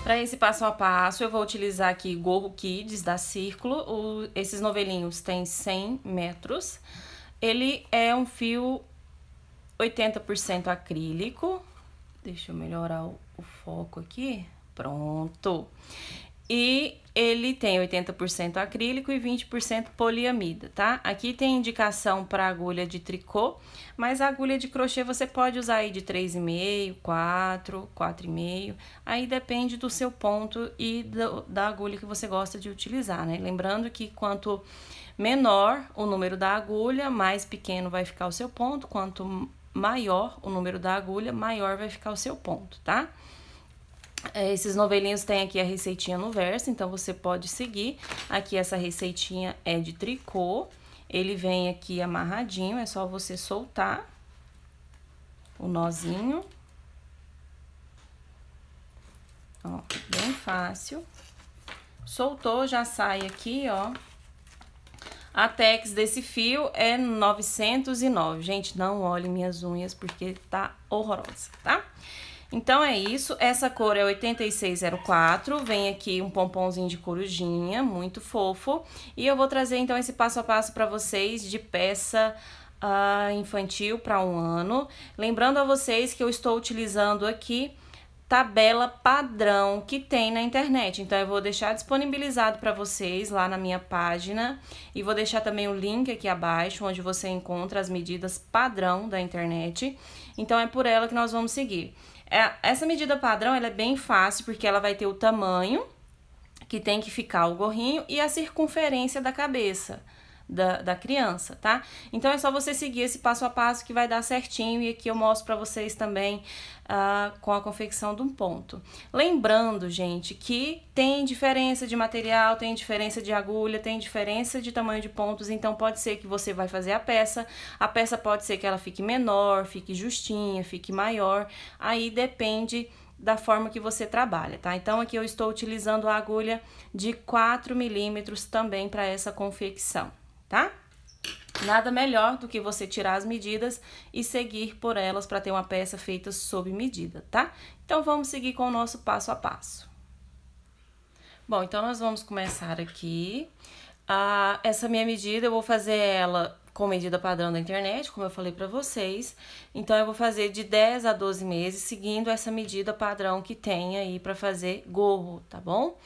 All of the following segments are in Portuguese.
Para esse passo a passo, eu vou utilizar aqui Gorro Kids da Círculo. Esses novelinhos têm 100 metros. Ele é um fio 80% acrílico. Deixa eu melhorar o foco aqui. Pronto. E ele tem 80% acrílico e 20% poliamida, tá? Aqui tem indicação para agulha de tricô, mas a agulha de crochê você pode usar aí de 3,5, 4, 4,5. Aí depende do seu ponto e da agulha que você gosta de utilizar, né? Lembrando que quanto menor o número da agulha, mais pequeno vai ficar o seu ponto. Quanto maior o número da agulha, maior vai ficar o seu ponto, tá? Esses novelinhos tem aqui a receitinha no verso, então você pode seguir. Aqui essa receitinha é de tricô, ele vem aqui amarradinho, é só você soltar o nozinho. Ó, bem fácil. Soltou, já sai aqui, ó. A Tex desse fio é 909. Gente, não olhe minhas unhas porque tá horrorosa, tá? Então, é isso. Essa cor é 8604. Vem aqui um pomponzinho de corujinha, muito fofo. E eu vou trazer, então, esse passo a passo pra vocês de peça infantil para 1 ano. Lembrando a vocês que eu estou utilizando aqui tabela padrão que tem na internet. Então, eu vou deixar disponibilizado para vocês lá na minha página. E vou deixar também o link aqui abaixo, onde você encontra as medidas padrão da internet. Então, é por ela que nós vamos seguir. Essa medida padrão, ela é bem fácil, porque ela vai ter o tamanho que tem que ficar o gorrinho e a circunferência da cabeça da criança, tá? Então, é só você seguir esse passo a passo que vai dar certinho, e aqui eu mostro pra vocês também com a confecção de um ponto. Lembrando, gente, que tem diferença de material, tem diferença de agulha, tem diferença de tamanho de pontos, então pode ser que você vai fazer a peça pode ser que ela fique menor, fique justinha, fique maior, aí depende da forma que você trabalha, tá? Então, aqui eu estou utilizando a agulha de 4 milímetros também para essa confecção, tá? Nada melhor do que você tirar as medidas e seguir por elas para ter uma peça feita sob medida, tá? Então, vamos seguir com o nosso passo a passo. Bom, então, nós vamos começar aqui. Essa minha medida, eu vou fazer ela com medida padrão da internet, como eu falei pra vocês. Então, eu vou fazer de 10 a 12 meses, seguindo essa medida padrão que tem aí pra fazer gorro, tá bom?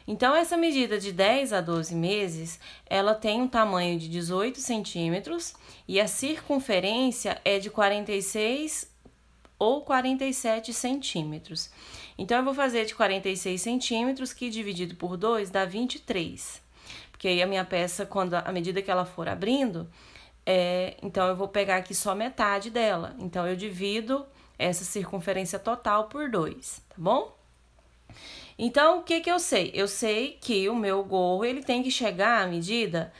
Então, essa medida de 10 a 12 meses, ela tem um tamanho de 18 centímetros e a circunferência é de 46 ou 47 centímetros. Então, eu vou fazer de 46 centímetros, que dividido por 2 dá 23. Porque aí a minha peça, à medida que ela for abrindo, então eu vou pegar aqui só metade dela. Então, eu divido essa circunferência total por 2, tá bom? Então, o que eu sei? Eu sei que o meu gorro, ele tem que chegar à medida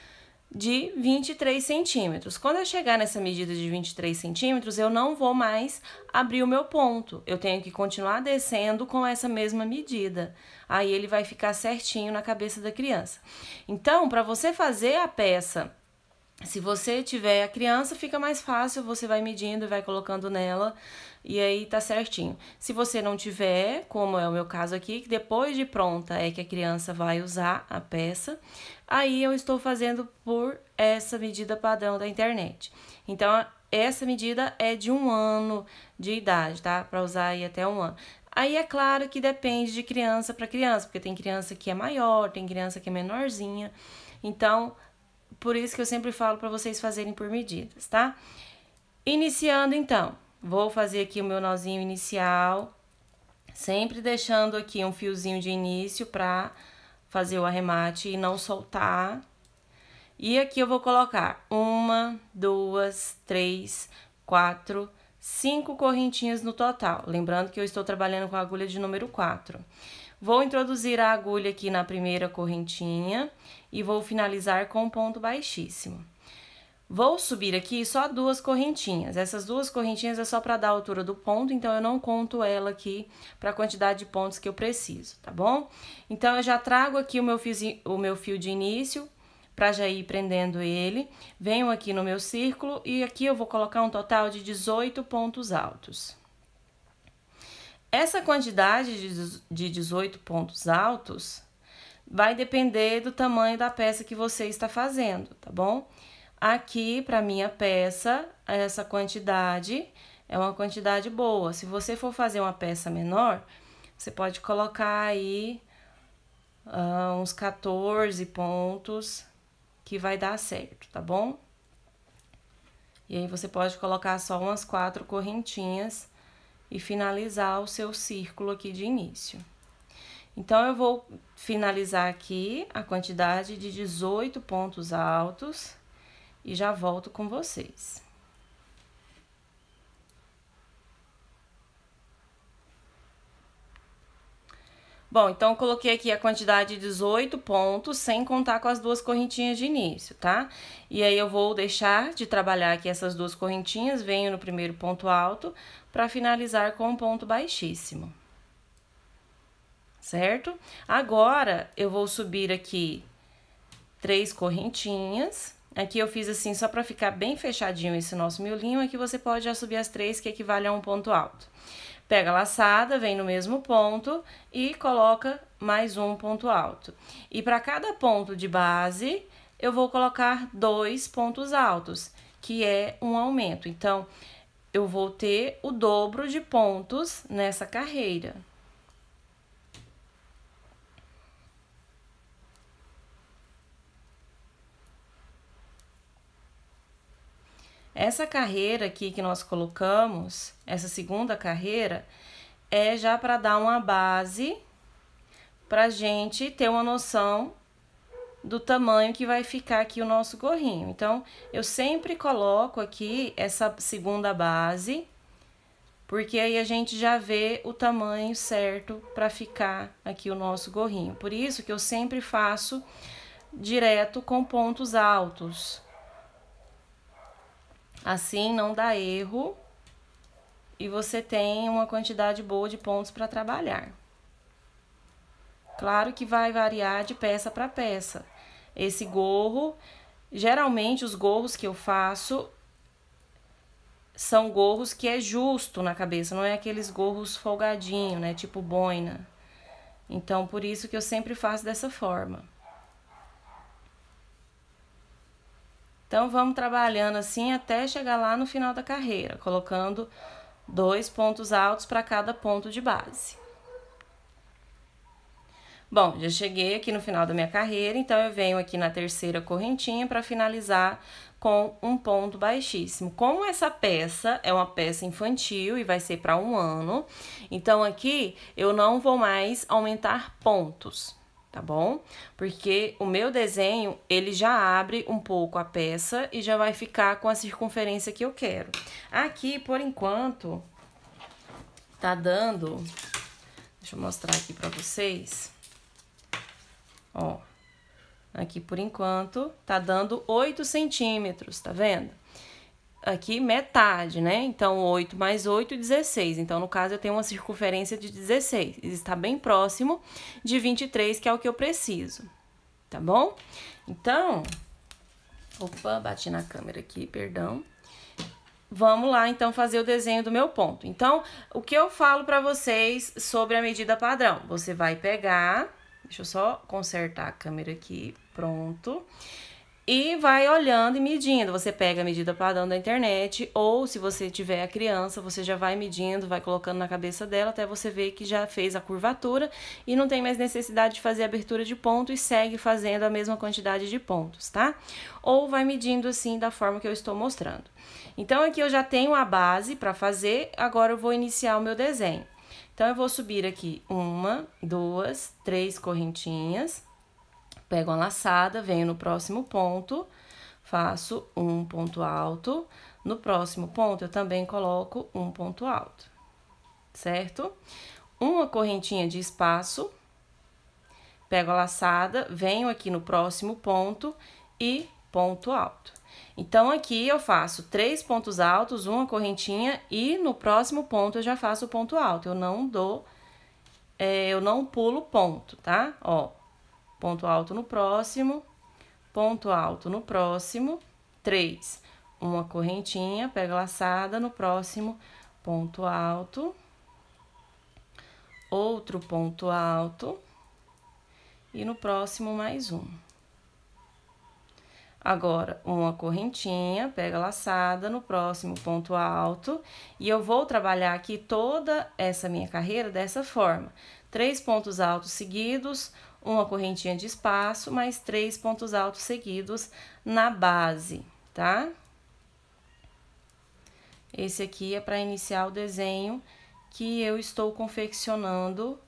de 23 centímetros. Quando eu chegar nessa medida de 23 centímetros, eu não vou mais abrir o meu ponto. Eu tenho que continuar descendo com essa mesma medida. Aí, ele vai ficar certinho na cabeça da criança. Então, para você fazer a peça, se você tiver a criança, fica mais fácil, você vai medindo e vai colocando nela, e aí tá certinho. Se você não tiver, como é o meu caso aqui, que depois de pronta é que a criança vai usar a peça, aí eu estou fazendo por essa medida padrão da internet. Então, essa medida é de 1 ano de idade, tá? Pra usar aí até 1 ano. Aí, é claro que depende de criança para criança, porque tem criança que é maior, tem criança que é menorzinha. Então, por isso que eu sempre falo para vocês fazerem por medidas, tá? Iniciando, então, vou fazer aqui o meu nozinho inicial, sempre deixando aqui um fiozinho de início para fazer o arremate e não soltar. E aqui eu vou colocar 1, 2, 3, 4, 5 correntinhas no total. Lembrando que eu estou trabalhando com a agulha de número 4. Vou introduzir a agulha aqui na primeira correntinha e vou finalizar com um ponto baixíssimo. Vou subir aqui só 2 correntinhas. Essas 2 correntinhas é só para dar a altura do ponto, então eu não conto ela aqui para a quantidade de pontos que eu preciso, tá bom? Então, eu já trago aqui o meu fio de início para já ir prendendo ele. Venho aqui no meu círculo e aqui eu vou colocar um total de 18 pontos altos. Essa quantidade de 18 pontos altos vai depender do tamanho da peça que você está fazendo, tá bom? Aqui, para minha peça, essa quantidade é uma quantidade boa. Se você for fazer uma peça menor, você pode colocar aí uns 14 pontos, que vai dar certo, tá bom? E aí, você pode colocar só umas 4 correntinhas e finalizar o seu círculo aqui de início. Então, eu vou finalizar aqui a quantidade de 18 pontos altos e já volto com vocês. Bom, então, eu coloquei aqui a quantidade de 18 pontos, sem contar com as 2 correntinhas de início, tá? E aí, eu vou deixar de trabalhar aqui essas 2 correntinhas, venho no primeiro ponto alto, para finalizar com um ponto baixíssimo. Certo? Agora, eu vou subir aqui 3 correntinhas. Aqui eu fiz assim só para ficar bem fechadinho esse nosso miolinho. Aqui você pode já subir as 3, que equivale a um ponto alto. Pega a laçada, vem no mesmo ponto e coloca mais um ponto alto. E para cada ponto de base, eu vou colocar 2 pontos altos, que é um aumento. Então, eu vou ter o dobro de pontos nessa carreira. Essa carreira aqui que nós colocamos, essa segunda carreira, é já para dar uma base pra gente ter uma noção do tamanho que vai ficar aqui o nosso gorrinho. Então, eu sempre coloco aqui essa segunda base, porque aí a gente já vê o tamanho certo para ficar aqui o nosso gorrinho. Por isso que eu sempre faço direto com pontos altos. Assim não dá erro e você tem uma quantidade boa de pontos para trabalhar. Claro que vai variar de peça para peça. Esse gorro, geralmente os gorros que eu faço são gorros que é justo na cabeça, não é aqueles gorros folgadinho, né, tipo boina. Então, por isso que eu sempre faço dessa forma. Então, vamos trabalhando assim até chegar lá no final da carreira, colocando 2 pontos altos para cada ponto de base. Bom, já cheguei aqui no final da minha carreira, então eu venho aqui na terceira correntinha para finalizar com um ponto baixíssimo. Como essa peça é uma peça infantil e vai ser para 1 ano, então aqui eu não vou mais aumentar pontos, tá bom? Porque o meu desenho, ele já abre um pouco a peça e já vai ficar com a circunferência que eu quero. Aqui, por enquanto, tá dando... Deixa eu mostrar aqui pra vocês. Ó, aqui por enquanto tá dando 8 centímetros, tá vendo? Aqui metade, né? Então, 8 mais 8, 16. Então, no caso, eu tenho uma circunferência de 16. Está bem próximo de 23, que é o que eu preciso, tá bom? Então, opa, bati na câmera aqui, perdão. Vamos lá, então, fazer o desenho do meu ponto. Então, o que eu falo pra vocês sobre a medida padrão? Você vai pegar, deixa eu só consertar a câmera aqui, pronto. E vai olhando e medindo. Você pega a medida padrão da internet, ou se você tiver a criança, você já vai medindo, vai colocando na cabeça dela, até você ver que já fez a curvatura e não tem mais necessidade de fazer a abertura de ponto e segue fazendo a mesma quantidade de pontos, tá? Ou vai medindo assim da forma que eu estou mostrando. Então, aqui eu já tenho a base para fazer, agora eu vou iniciar o meu desenho. Então, eu vou subir aqui 1, 2, 3 correntinhas. Pego uma laçada, venho no próximo ponto, faço um ponto alto. No próximo ponto, eu também coloco um ponto alto, certo? Uma correntinha de espaço, pego a laçada, venho aqui no próximo ponto e ponto alto. Então, aqui eu faço 3 pontos altos, uma correntinha e no próximo ponto eu já faço o ponto alto. Eu não pulo ponto, tá? Ó. Ponto alto no próximo, ponto alto no próximo, 3. Uma correntinha, pega a laçada no próximo, ponto alto. outro ponto alto e no próximo mais um. Agora, uma correntinha, pega a laçada no próximo ponto alto e eu vou trabalhar aqui toda essa minha carreira dessa forma. 3 pontos altos seguidos, uma correntinha de espaço, mais 3 pontos altos seguidos na base, tá? Esse aqui é para iniciar o desenho que eu estou confeccionando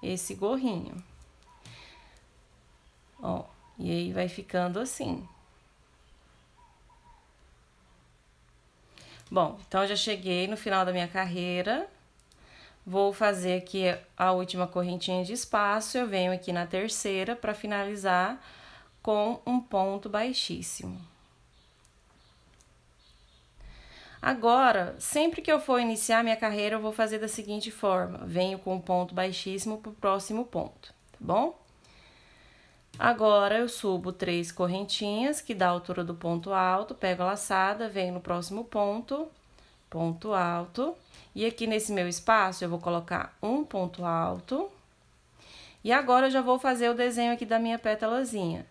esse gorrinho. Ó, e aí vai ficando assim. Bom, então já cheguei no final da minha carreira. Vou fazer aqui a última correntinha de espaço, eu venho aqui na terceira para finalizar com um ponto baixíssimo. Agora, sempre que eu for iniciar minha carreira, eu vou fazer da seguinte forma: venho com um ponto baixíssimo pro próximo ponto, tá bom? Agora, eu subo 3 correntinhas, que dá a altura do ponto alto, pego a laçada, venho no próximo ponto, ponto alto. E aqui nesse meu espaço, eu vou colocar um ponto alto. E agora, eu já vou fazer o desenho aqui da minha pétalazinha.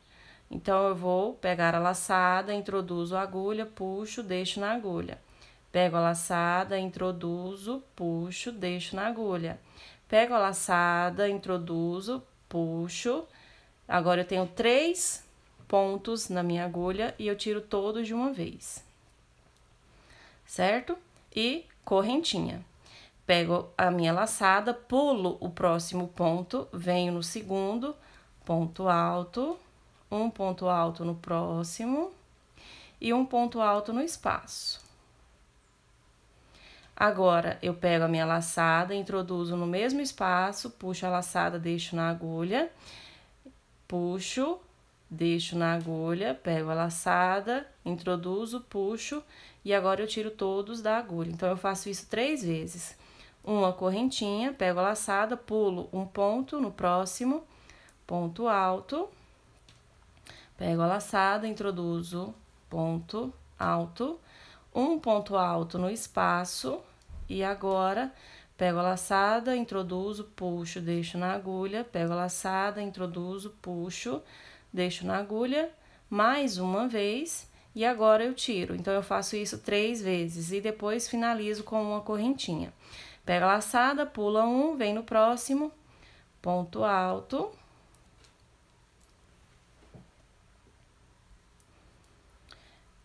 Então, eu vou pegar a laçada, introduzo a agulha, puxo, deixo na agulha. Pego a laçada, introduzo, puxo, deixo na agulha. Pego a laçada, introduzo, puxo. Agora, eu tenho 3 pontos na minha agulha e eu tiro todos de uma vez. Certo? E correntinha. Pego a minha laçada, pulo o próximo ponto, venho no segundo, ponto alto, um ponto alto no próximo e um ponto alto no espaço. Agora, eu pego a minha laçada, introduzo no mesmo espaço, puxo a laçada, deixo na agulha, puxo, deixo na agulha, pego a laçada, introduzo, puxo e agora eu tiro todos da agulha. Então, eu faço isso 3 vezes. Uma correntinha, pego a laçada, pulo um ponto no próximo, ponto alto, pego a laçada, introduzo, ponto alto, um ponto alto no espaço e agora pego a laçada, introduzo, puxo, deixo na agulha, pego a laçada, introduzo, puxo, deixo na agulha, mais uma vez, e agora eu tiro. Então, eu faço isso 3 vezes e depois finalizo com uma correntinha. Pego a laçada, pula um, vem no próximo, ponto alto.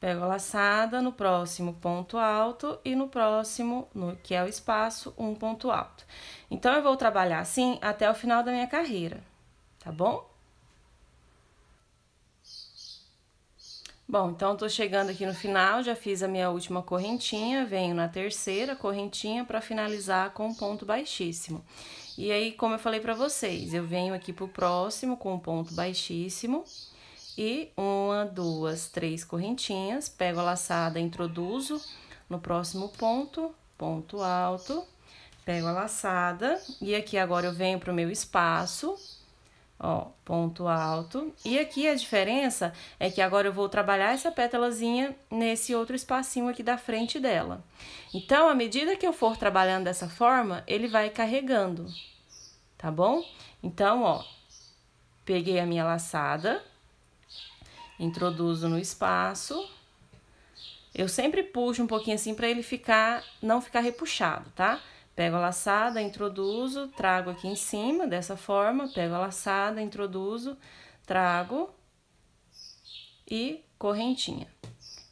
Pego a laçada, no próximo ponto alto e no próximo, que é o espaço, um ponto alto. Então, eu vou trabalhar assim até o final da minha carreira, tá bom? Bom, então, tô chegando aqui no final, já fiz a minha última correntinha, venho na terceira correntinha para finalizar com um ponto baixíssimo. E aí, como eu falei para vocês, eu venho aqui pro próximo com um ponto baixíssimo e 1, 2, 3 correntinhas, pego a laçada, introduzo no próximo ponto, ponto alto, pego a laçada e aqui agora eu venho pro meu espaço. Ó, ponto alto. E aqui a diferença é que agora eu vou trabalhar essa pétalazinha nesse outro espacinho aqui da frente dela. Então, à medida que eu for trabalhando dessa forma, ele vai carregando, tá bom? Então, ó, peguei a minha laçada, introduzo no espaço. Eu sempre puxo um pouquinho assim pra ele não ficar repuxado, tá? Pego a laçada, introduzo, trago aqui em cima, dessa forma, pego a laçada, introduzo, trago e correntinha.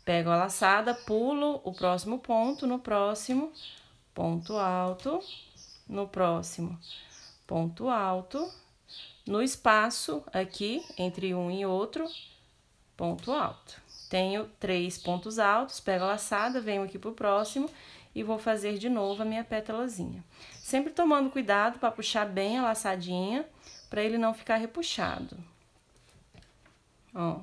Pego a laçada, pulo o próximo ponto, no próximo, ponto alto, no próximo, ponto alto, no espaço aqui, entre um e outro, ponto alto. Tenho 3 pontos altos, pego a laçada, venho aqui pro próximo e vou fazer de novo a minha pétalazinha. Sempre tomando cuidado para puxar bem a laçadinha, para ele não ficar repuxado. Ó.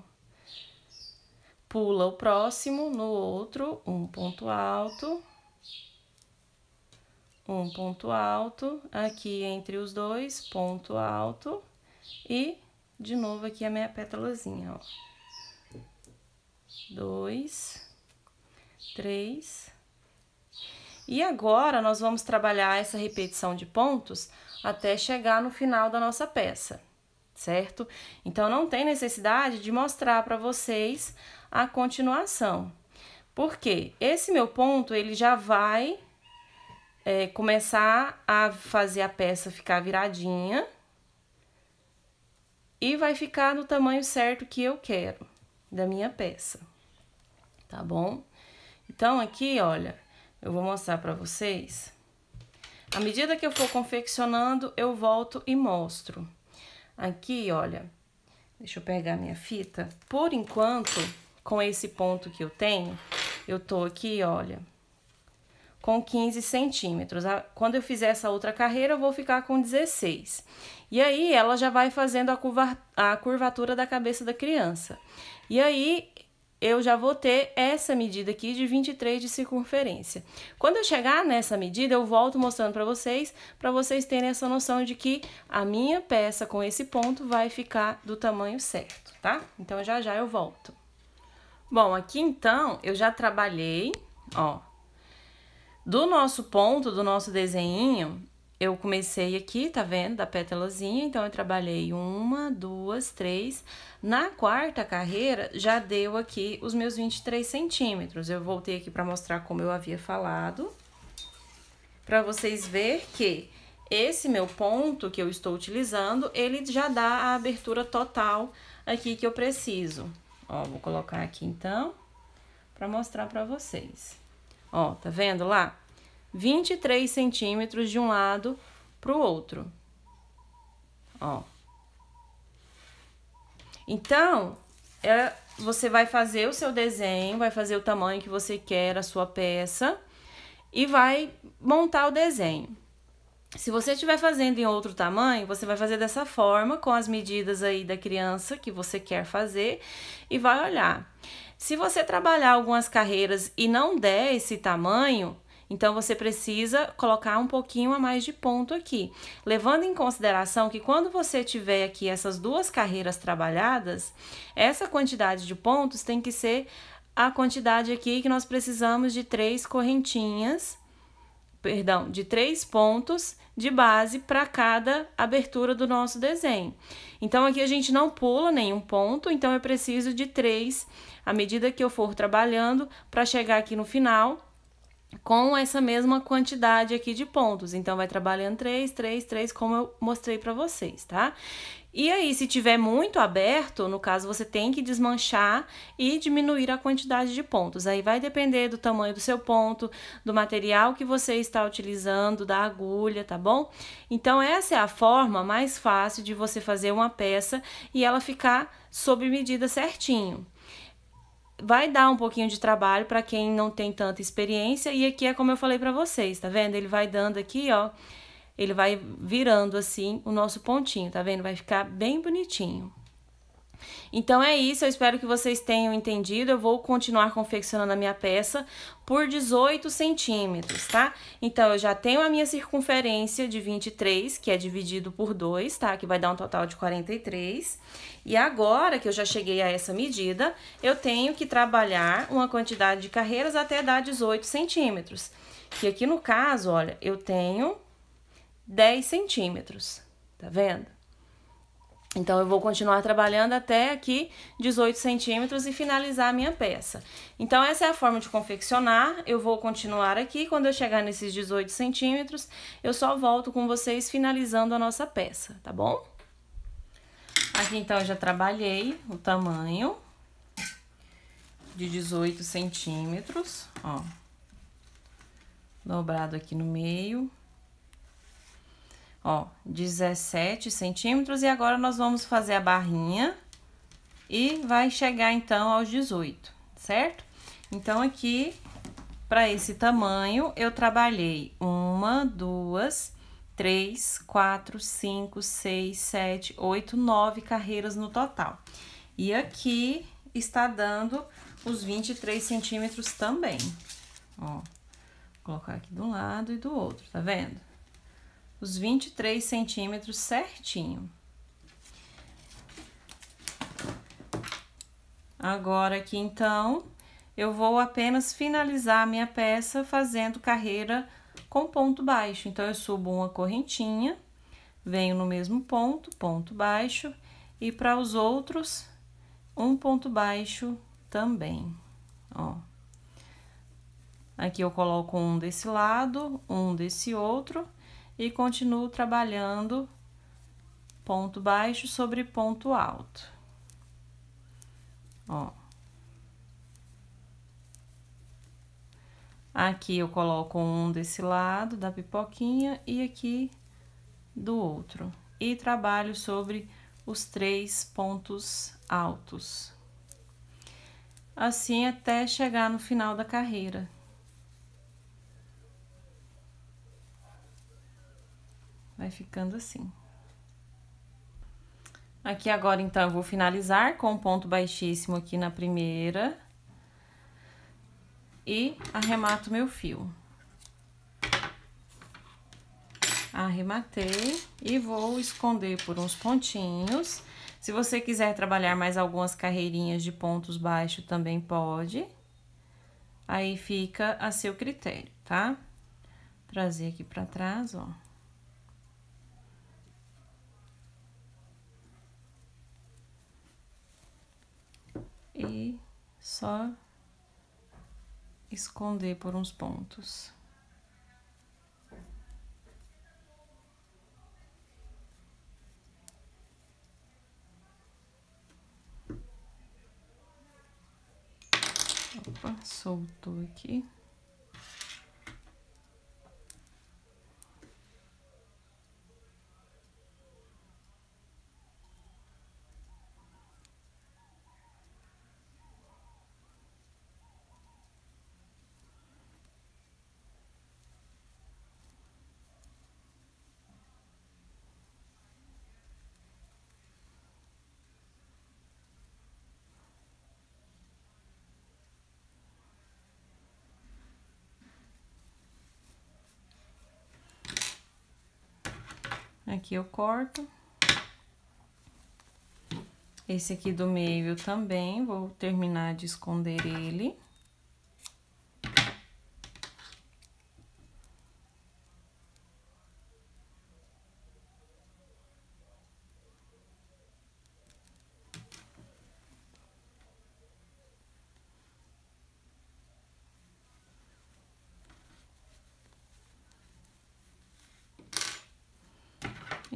Pula o próximo, no outro, um ponto alto, aqui entre os dois, ponto alto, e de novo aqui a minha pétalazinha, ó. 2, 3. E agora, nós vamos trabalhar essa repetição de pontos até chegar no final da nossa peça, certo? Então, não tem necessidade de mostrar para vocês a continuação. Porque esse meu ponto, ele já vai começar a fazer a peça ficar viradinha e vai ficar no tamanho certo que eu quero da minha peça, tá bom? Então, aqui, olha, eu vou mostrar pra vocês. À medida que eu for confeccionando, eu volto e mostro. Aqui, olha, deixa eu pegar minha fita. Por enquanto, com esse ponto que eu tenho, eu tô aqui, olha, com 15 centímetros. Quando eu fizer essa outra carreira, eu vou ficar com 16. E aí, ela já vai fazendo a curvatura da cabeça da criança. E aí, eu já vou ter essa medida aqui de 23 de circunferência. Quando eu chegar nessa medida, eu volto mostrando para vocês terem essa noção de que a minha peça com esse ponto vai ficar do tamanho certo, tá? Então, já já eu volto. Bom, aqui então, eu já trabalhei, ó, do nosso ponto, do nosso desenho, eu comecei aqui, tá vendo? Da pétalazinha, então eu trabalhei 1, 2, 3. Na quarta carreira, já deu aqui os meus 23 centímetros. Eu voltei aqui pra mostrar como eu havia falado, pra vocês verem que esse meu ponto que eu estou utilizando, ele já dá a abertura total aqui que eu preciso. Ó, vou colocar aqui então, pra mostrar pra vocês. Ó, tá vendo lá? 23 centímetros de um lado pro outro. Ó. Então, você vai fazer o seu desenho, vai fazer o tamanho que você quer, a sua peça, e vai montar o desenho. Se você estiver fazendo em outro tamanho, você vai fazer dessa forma, com as medidas aí da criança que você quer fazer, e vai olhar. Se você trabalhar algumas carreiras e não der esse tamanho, então você precisa colocar um pouquinho a mais de ponto aqui. Levando em consideração que quando você tiver aqui essas duas carreiras trabalhadas, essa quantidade de pontos tem que ser a quantidade aqui que nós precisamos de 3 correntinhas, perdão, de 3 pontos de base para cada abertura do nosso desenho. Então, aqui a gente não pula nenhum ponto, então eu preciso de 3 à medida que eu for trabalhando para chegar aqui no final com essa mesma quantidade aqui de pontos. Então, vai trabalhando 3, 3, 3, como eu mostrei para vocês, tá? E aí, se tiver muito aberto, no caso, você tem que desmanchar e diminuir a quantidade de pontos. Aí vai depender do tamanho do seu ponto, do material que você está utilizando, da agulha, tá bom? Então, essa é a forma mais fácil de você fazer uma peça e ela ficar sob medida certinho. Vai dar um pouquinho de trabalho para quem não tem tanta experiência, e aqui é como eu falei para vocês, tá vendo? Ele vai dando aqui, ó, ele vai virando assim o nosso pontinho, tá vendo? Vai ficar bem bonitinho. Então, é isso, eu espero que vocês tenham entendido. Eu vou continuar confeccionando a minha peça por 18 centímetros, tá? Então, eu já tenho a minha circunferência de 23, que é dividido por 2, tá? Que vai dar um total de 43. E agora que eu já cheguei a essa medida, eu tenho que trabalhar uma quantidade de carreiras até dar 18 centímetros. Que aqui no caso, olha, eu tenho 10 centímetros, tá vendo? Então, eu vou continuar trabalhando até aqui 18 centímetros e finalizar a minha peça. Então, essa é a forma de confeccionar. Eu vou continuar aqui. Quando eu chegar nesses 18 centímetros, eu só volto com vocês finalizando a nossa peça, tá bom? Aqui, então, eu já trabalhei o tamanho de 18 centímetros, ó. Dobrado aqui no meio. Ó, 17 centímetros, e agora nós vamos fazer a barrinha e vai chegar, então, aos 18, certo? Então, aqui, para esse tamanho, eu trabalhei 1, 2, 3, 4, 5, 6, 7, 8, 9 carreiras no total. E aqui está dando os 23 centímetros também, ó. Vou colocar aqui de um lado e do outro, tá vendo? Os 23 centímetros certinho. Agora aqui, então, eu vou apenas finalizar a minha peça fazendo carreira com ponto baixo. Então, eu subo uma correntinha, venho no mesmo ponto, ponto baixo, e para os outros, um ponto baixo também, ó. Aqui eu coloco um desse lado, um desse outro, e continuo trabalhando ponto baixo sobre ponto alto, ó. Aqui eu coloco um desse lado da pipoquinha e aqui do outro. E trabalho sobre os 3 pontos altos. Assim até chegar no final da carreira. Vai ficando assim. Aqui agora, então, eu vou finalizar com um ponto baixíssimo aqui na primeira. E arremato meu fio. Arrematei e vou esconder por uns pontinhos. Se você quiser trabalhar mais algumas carreirinhas de pontos baixos, também pode. Aí fica a seu critério, tá? Trazer aqui pra trás, ó. E só esconder por uns pontos. Opa, soltou aqui. Aqui eu corto. Esse aqui do meio eu também vou terminar de esconder ele.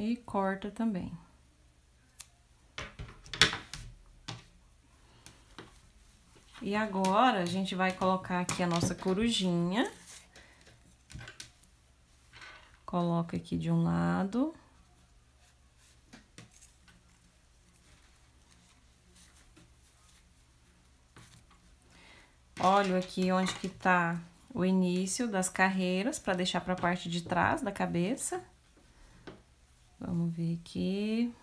E corta também. E agora, a gente vai colocar aqui a nossa corujinha. Coloca aqui de um lado. Olho aqui onde que tá o início das carreiras, pra deixar pra parte de trás da cabeça. Vamos ver aqui.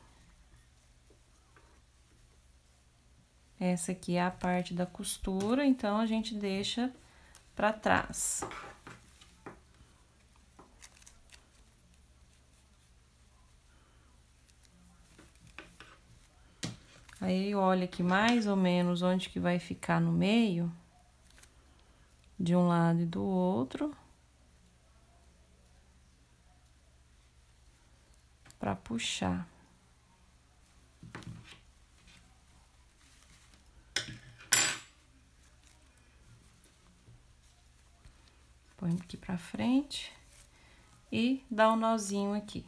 Essa aqui é a parte da costura, então a gente deixa pra trás. Aí, olha aqui mais ou menos onde que vai ficar no meio, de um lado e do outro. Pra puxar. Põe aqui pra frente e dá um nozinho aqui.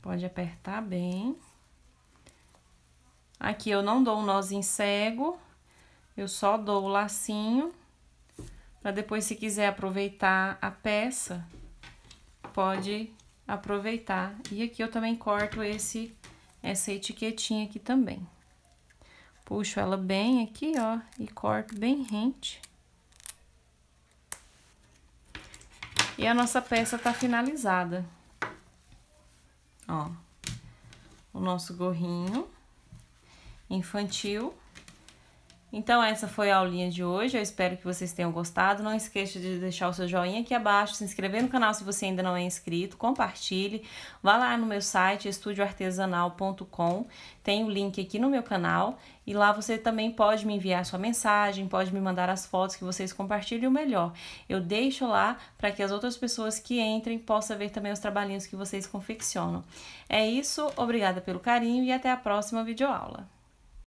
Pode apertar bem. Aqui eu não dou um nozinho cego, eu só dou o lacinho. Pra depois, se quiser aproveitar a peça, pode aproveitar. E aqui eu também corto essa etiquetinha aqui também. Puxo ela bem aqui, ó, e corto bem rente. E a nossa peça tá finalizada. Ó, o nosso gorrinho infantil. Então essa foi a aulinha de hoje, eu espero que vocês tenham gostado. Não esqueça de deixar o seu joinha aqui abaixo, se inscrever no canal se você ainda não é inscrito, compartilhe. Vá lá no meu site, estudioartesanal.com, tem o link aqui no meu canal. E lá você também pode me enviar sua mensagem, pode me mandar as fotos que vocês compartilhem, o melhor. Eu deixo lá para que as outras pessoas que entrem possam ver também os trabalhinhos que vocês confeccionam. É isso, obrigada pelo carinho e até a próxima videoaula.